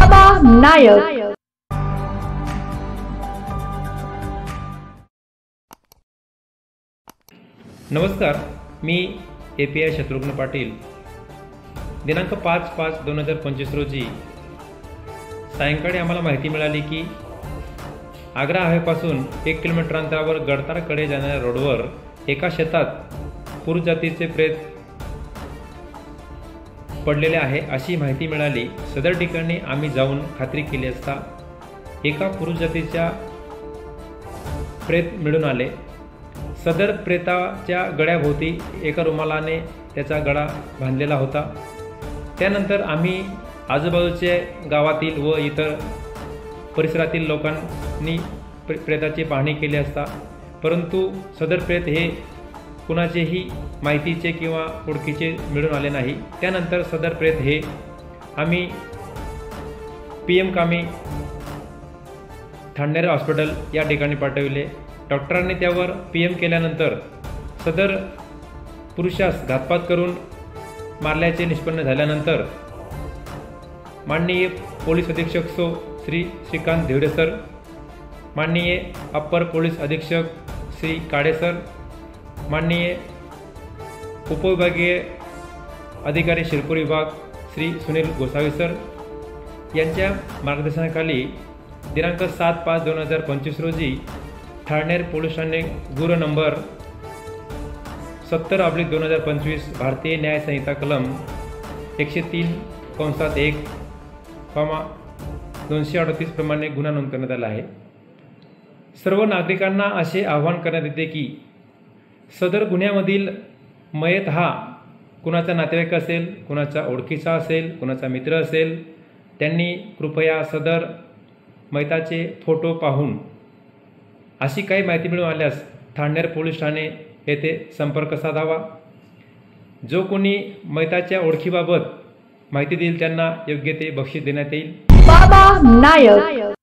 बाबा नायक। नमस्कार, मी API शत्रुघ्न पाटील। दिनांक 5/5/2025 रोजी सायंकाळी आम्हाला माहिती मिळाली की आग्रा हायवेपासून 1 किलोमीटर अंतरावर गडतारकडे जाणाऱ्या रोडवर एका शेतात पुरुष जातीचे प्रेत पडलेले आहे अशी माहिती मिळाली। सदर ठिकाणी आम्ही जाऊन खात्री केली असता एका पुरुष जातीच्या प्रेत मिळून आले। सदर प्रेताच्या गळ्याभोवती एका रुमालाने त्याचा गळा बांधलेला होता। त्यानंतर आम्ही आजूबाजूच्या गावातील व इतर परिसरातील लोकांनी प्रेताची पाहणी केली असता परंतु सदर प्रेत हे कुणाचेही माहितीचे किंवा ओळखीचे मिळून आले नाही। त्यानंतर सदर प्रेत हे आम्ही PM कामी ठाणेर हॉस्पिटल या ठिकाणी पाठविले। डॉक्टरांनी त्यावर PM केल्यानंतर सदर पुरुषास घातपात करून मारल्याचे निष्पन्न झाल्यानंतर माननीय पोलीस अधीक्षक श्री श्रीकांत धिवरे सर, माननीय अप्पर पोलीस अधीक्षक श्री काळे सर, माननीय उपविभागीय अधिकारी शिरपूर विभाग श्री सुनील गोसावी सर यांच्या मार्गदर्शनाखाली दिनांक 7/5/2025 रोजी ठाणेर पोलीस ठाणे गुन्हा नंबर 70/2025 भारतीय न्याय संहिता कलम 103(1)(238) प्रमाणे गुन्हा नोंद करण्यात आला आहे। सर्व नागरिकांना असे आवाहन करण्यात येते की सदर गुन्ह्यामधील मयत हा कुणाचा नातेवाईक असेल, कुणाचा ओळखीचा असेल, कुणाचा मित्र असेल, त्यांनी कृपया सदर मयताचे फोटो पाहून अशी काही माहिती मिळून आल्यास ठाणेर पोलीस ठाणे येथे संपर्क साधावा। जो कोणी मयताच्या ओळखीबाबत माहिती देईल त्यांना योग्य ते बक्षीस देण्यात येईल। बाबा नायक।